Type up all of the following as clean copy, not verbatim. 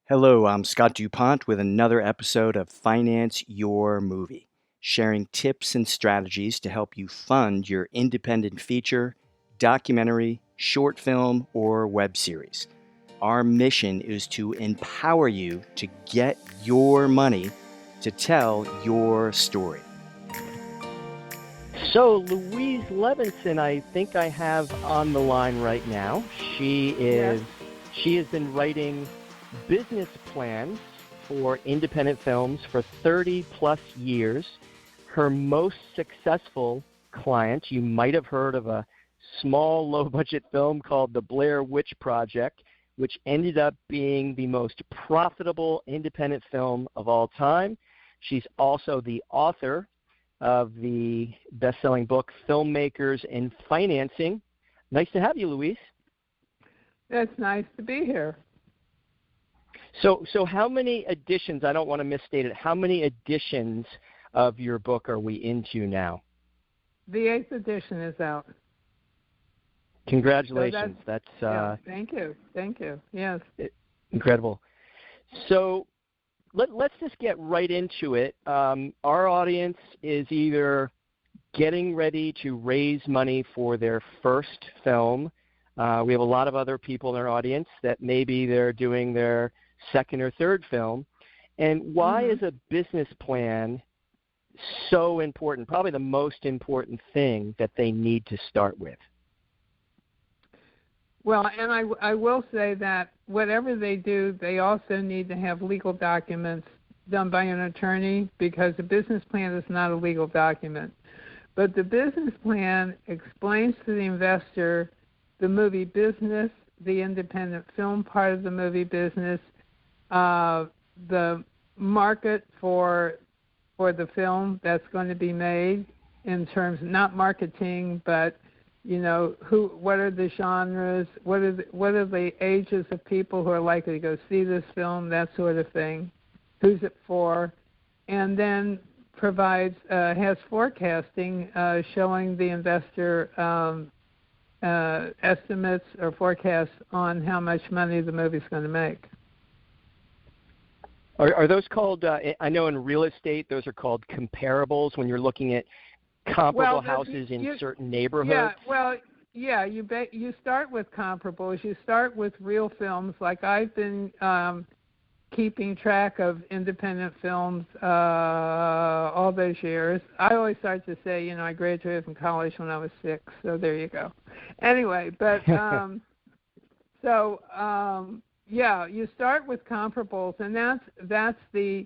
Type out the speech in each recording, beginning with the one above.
Hello, I'm Scott DuPont with another episode of Finance Your Movie, sharing tips and strategies to help you fund your independent feature, documentary, short film, or web series. Our mission is to empower you to get your money to tell your story. So, Louise Levison, I think I have on the line right now. She has been writing business plans for independent films for 30 plus years. Her most successful client, you might have heard of a small, low-budget film called The Blair Witch Project, which ended up being the most profitable independent film of all time. She's also the author of the best-selling book, Filmmakers Financing. Nice to have you, Louise. It's nice to be here. So how many editions, I don't want to misstate it, how many editions of your book are we into now? The 8th edition is out. Congratulations. So thank you. Yes. Incredible. So let's just get right into it. Our audience is either getting ready to raise money for their first film. We have a lot of other people in our audience that maybe they're doing their second or third film. And why is a business plan so important, probably the most important thing that they need to start with? Well, and I will say that whatever they do, they also need to have legal documents done by an attorney, because a business plan is not a legal document. But the business plan explains to the investor the movie business, the independent film part of the movie business, the market for the film that's going to be made, in terms not marketing, but what are the genres, what are the ages of people who are likely to go see this film, that sort of thing, who's it for, and then has forecasting showing the investor estimates or forecasts on how much money the movie's going to make. Are those called, I know in real estate, those are called comparables when you're looking at comparable houses in certain neighborhoods? You start with comparables. You start with real films. Like I've been keeping track of independent films all those years. I always start to say, I graduated from college when I was 6, so there you go. Anyway, but you start with comparables, and that's the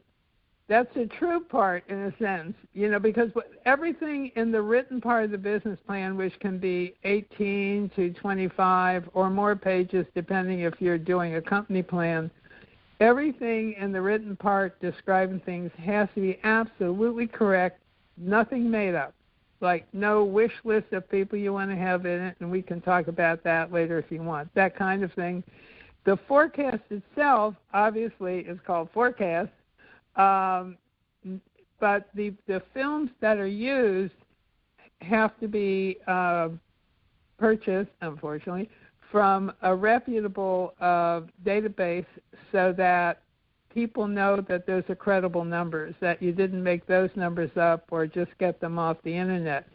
true part in a sense, because everything in the written part of the business plan, which can be 18 to 25 or more pages depending if you're doing a company plan, everything in the written part describing things has to be absolutely correct, nothing made up, like no wish list of people you want to have in it, and we can talk about that later if you want, that kind of thing. The forecast itself, obviously, is called forecast, but the films that are used have to be purchased, unfortunately, from a reputable database so that people know that those are credible numbers, that you didn't make those numbers up or just get them off the internet.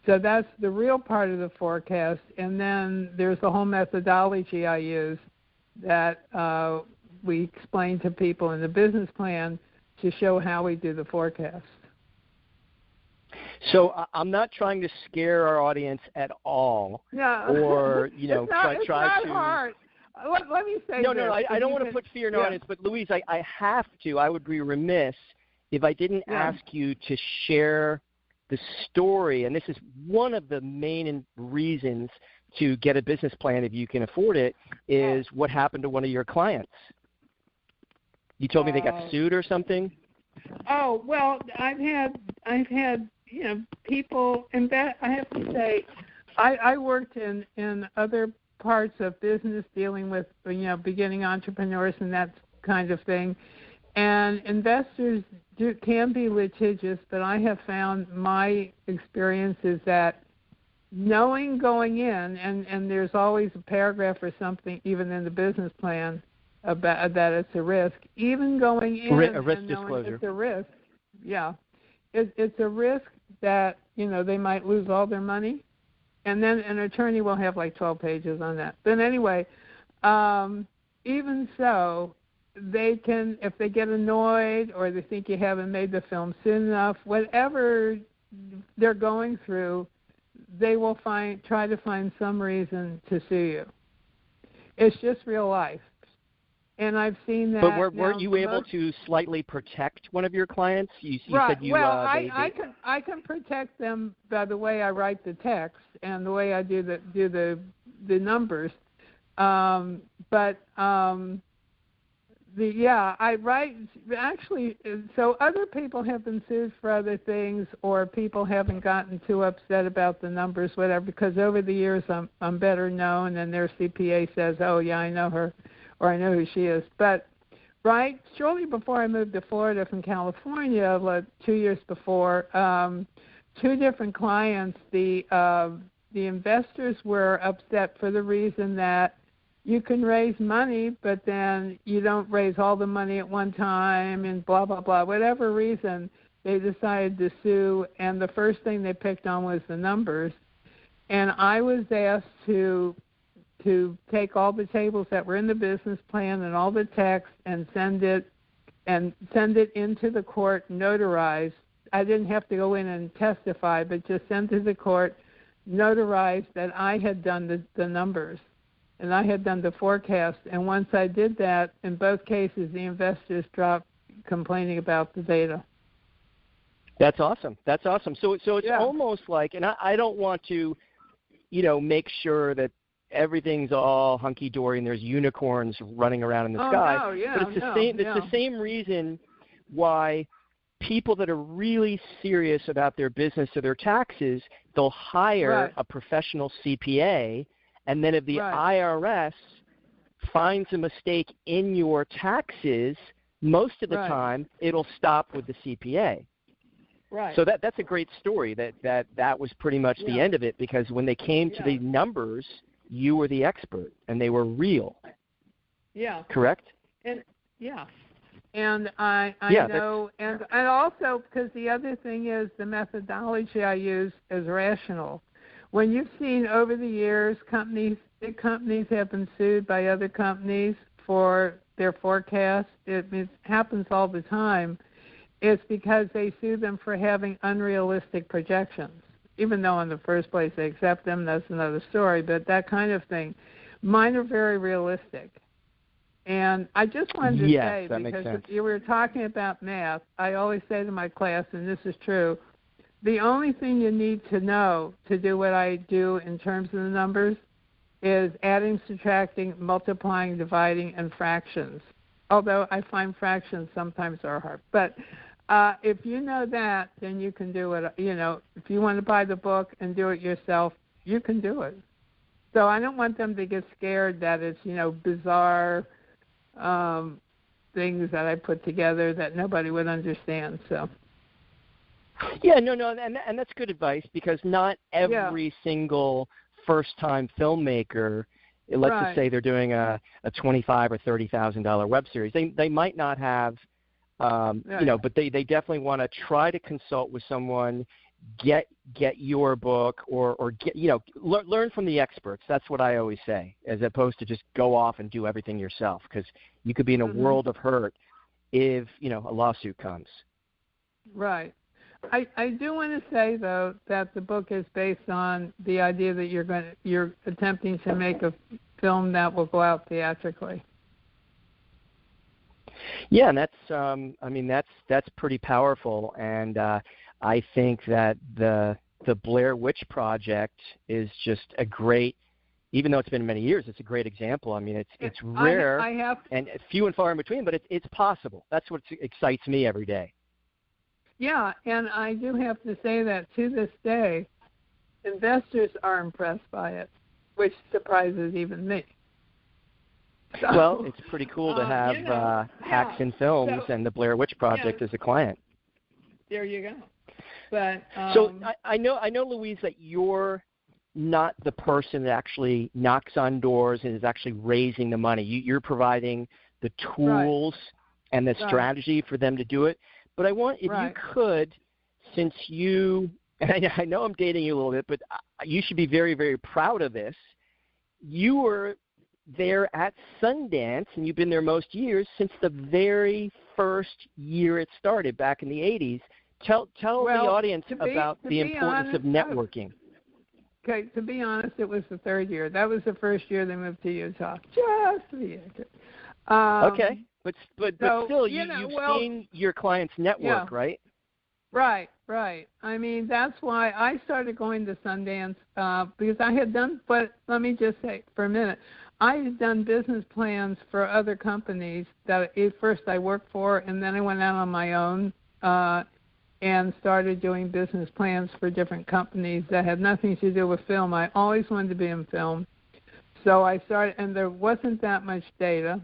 So that's the real part of the forecast. And then there's a whole methodology I use that we explain to people in the business plan to show how we do the forecast. So I'm not trying to scare our audience at all. Yeah. Or, it's not hard. Let me say No, I don't want to put fear in our audience, but Louise, I have to. I would be remiss if I didn't ask you to share the story, and this is one of the main reasons to get a business plan if you can afford it, is what happened to one of your clients. You told me they got sued or something? Oh, well, I've had people, and that I have to say, I worked in other parts of business dealing with, beginning entrepreneurs and that kind of thing. And investors can be litigious, but I have found my experience is that knowing going in, and there's always a paragraph or something even in the business plan, about that it's a risk, even going in a risk and knowing disclosure. it's a risk. Yeah, it's a risk that they might lose all their money, and then an attorney will have like 12 pages on that. But anyway, even so, they can, if they get annoyed or they think you haven't made the film soon enough, whatever they're going through, they will try to find some reason to sue you. It's just real life. And I've seen that. But weren't you able to slightly protect one of your clients? You right. said you. Well, I can protect them by the way I write the text and the way I do the numbers. I write actually. So other people have been sued for other things, or people haven't gotten too upset about the numbers, whatever. Because over the years, I'm better known, and their CPA says, "Oh yeah, I know her," or "I know who she is." But shortly before I moved to Florida from California, like 2 years before, two different clients, the investors were upset for the reason that you can raise money, but then you don't raise all the money at one time and blah, blah, blah. Whatever reason, they decided to sue, and the first thing they picked on was the numbers. And I was asked to take all the tables that were in the business plan and all the text and send it into the court notarized. I didn't have to go in and testify, but just send to the court notarized that I had done the numbers. And I had done the forecast, and once I did that, in both cases, the investors dropped complaining about the data. That's awesome. So it's almost like, and I don't want to, make sure that everything's all hunky-dory and there's unicorns running around in the sky. No, yeah, but it's the same reason why people that are really serious about their business or their taxes, they'll hire a professional CPA. And then if the IRS finds a mistake in your taxes, most of the time it'll stop with the CPA. Right. So that's a great story. That was pretty much the end of it, because when they came to the numbers, you were the expert and they were real. Yeah. Correct? And And I know, and also because the other thing is the methodology I use is rational. When you've seen over the years big companies have been sued by other companies for their forecasts, it happens all the time. It's because they sue them for having unrealistic projections. Even though in the first place they accept them, that's another story, but that kind of thing. Mine are very realistic. And I just wanted to say, because if you were talking about math, I always say to my class, and this is true, the only thing you need to know to do what I do in terms of the numbers is adding, subtracting, multiplying, dividing, and fractions. Although I find fractions sometimes are hard. But if you know that, then you can do it. If you want to buy the book and do it yourself, you can do it. So I don't want them to get scared that it's, bizarre things that I put together that nobody would understand. So. Yeah, no, and that's good advice, because not every single first-time filmmaker, let's just say they're doing a $25,000 or $30,000 web series, they might not have, but they definitely want to try to consult with someone, get your book, or get learn from the experts. That's what I always say, as opposed to just go off and do everything yourself, because you could be in a world of hurt if a lawsuit comes. Right. I do want to say, though, that the book is based on the idea that you're attempting to make a film that will go out theatrically. Yeah, and that's pretty powerful, and I think that the Blair Witch Project is just a great, even though it's been many years, it's a great example. I mean, it's rare and few and far in between, but it's possible. That's what excites me every day. Yeah, and I do have to say that to this day, investors are impressed by it, which surprises even me. So, well, it's pretty cool to have Hacks in Films and the Blair Witch Project as a client. There you go. But so I know, Louise, that you're not the person that actually knocks on doors and is actually raising the money. You're providing the tools and the strategy for them to do it. But I want, if you could, since you, and I know I'm dating you a little bit, but you should be very, very proud of this. You were there at Sundance, and you've been there most years since the very first year it started back in the 80s. Tell the audience about the importance of networking. Okay, to be honest, it was the third year. That was the first year they moved to Utah. Just the okay, but still, you've seen your clients network, right? Right. I mean, that's why I started going to Sundance because I had done, but let me just say for a minute, I had done business plans for other companies that at first I worked for, and then I went out on my own and started doing business plans for different companies that had nothing to do with film. I always wanted to be in film. So I started, and there wasn't that much data,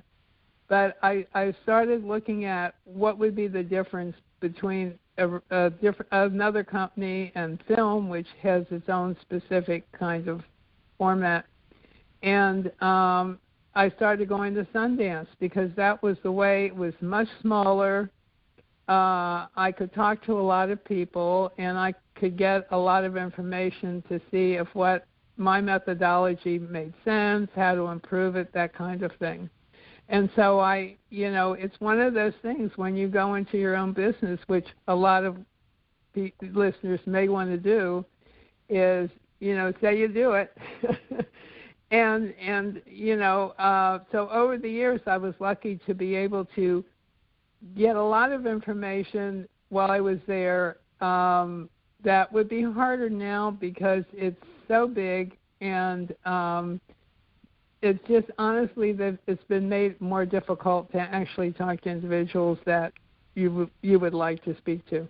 but I started looking at what would be the difference between another company and film, which has its own specific kind of format. And I started going to Sundance because that was the way. It was much smaller. I could talk to a lot of people, and I could get a lot of information to see if what my methodology made sense, how to improve it, that kind of thing. And so it's one of those things when you go into your own business, which a lot of listeners may want to do, is, say you do it. and so over the years, I was lucky to be able to get a lot of information while I was there that would be harder now because it's so big, and it's just honestly that it's been made more difficult to actually talk to individuals that you would like to speak to.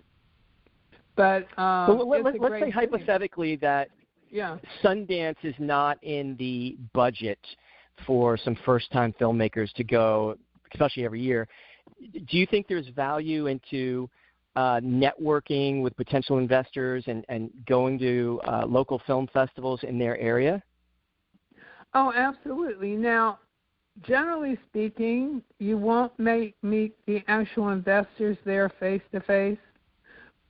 But let's say hypothetically that Sundance is not in the budget for some first-time filmmakers to go, especially every year. Do you think there's value into networking with potential investors and going to local film festivals in their area? Oh, absolutely. Now, generally speaking, you won't meet the actual investors there face-to-face,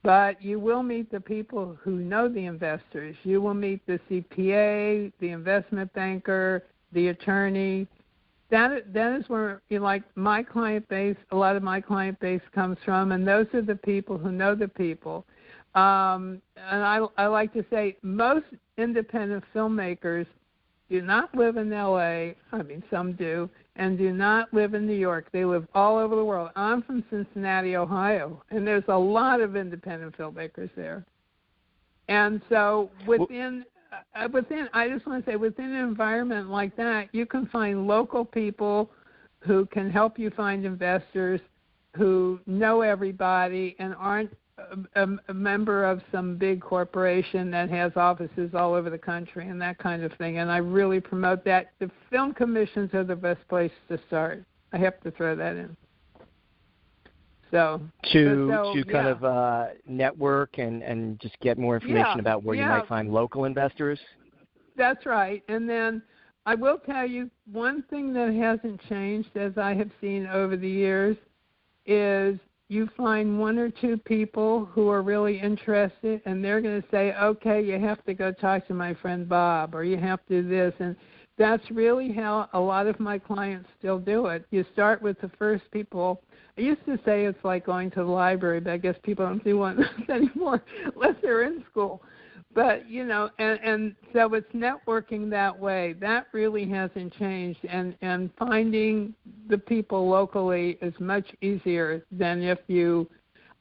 but you will meet the people who know the investors. You will meet the CPA, the investment banker, the attorney. That is where, my client base, a lot of my client base comes from, and those are the people who know the people. And I like to say most independent filmmakers do not live in L.A., I mean, some do, and do not live in New York. They live all over the world. I'm from Cincinnati, Ohio, and there's a lot of independent filmmakers there. And so within I just want to say, within an environment like that, you can find local people who can help you find investors who know everybody and aren't a member of some big corporation that has offices all over the country and that kind of thing. And I really promote that. The film commissions are the best place to start. I have to throw that in. So kind of network and just get more information about where you might find local investors? That's right. And then I will tell you one thing that hasn't changed, as I have seen over the years, is you find one or two people who are really interested, and they're going to say, okay, you have to go talk to my friend Bob, or you have to do this. And that's really how a lot of my clients still do it. You start with the first people. I used to say it's like going to the library, but I guess people don't do one anymore unless they're in school. But, and so it's networking that way. That really hasn't changed. And finding the people locally is much easier than if you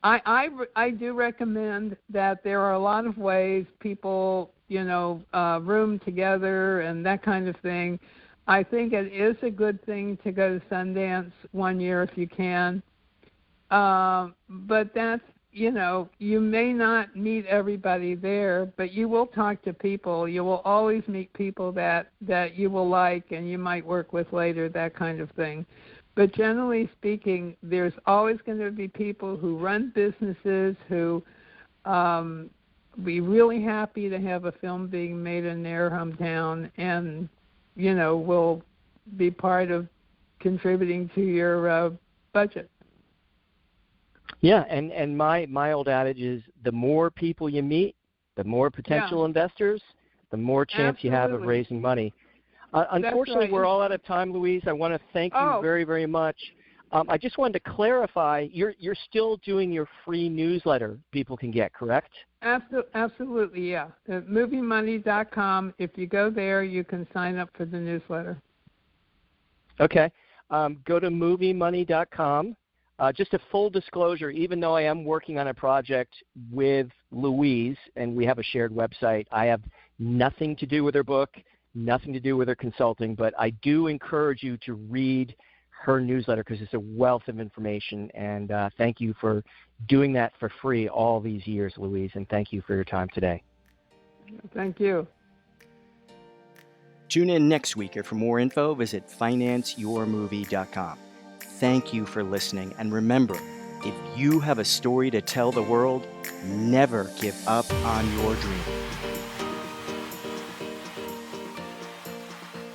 I do recommend that there are a lot of ways people, room together and that kind of thing. I think it is a good thing to go to Sundance one year if you can. But that's, you may not meet everybody there, but you will talk to people. You will always meet people that you will like and you might work with later, that kind of thing. But generally speaking, there's always going to be people who run businesses who be really happy to have a film being made in their hometown and, will be part of contributing to your budget. Yeah, and my old adage is the more people you meet, the more potential investors, the more chance you have of raising money. Unfortunately, right. We're all out of time, Louise. I want to thank you very, very much. I just wanted to clarify, you're still doing your free newsletter people can get, correct? Absolutely, yeah. At moviemoney.com, if you go there, you can sign up for the newsletter. Okay. Go to moviemoney.com. Just a full disclosure, even though I am working on a project with Louise and we have a shared website, I have nothing to do with her book, nothing to do with her consulting, but I do encourage you to read her newsletter because it's a wealth of information, and thank you for doing that for free all these years, Louise, and thank you for your time today. Thank you. Tune in next week, or for more info, visit financeyourmovie.com. Thank you for listening, and remember, if you have a story to tell the world, never give up on your dream.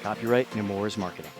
Copyright Nemours Marketing.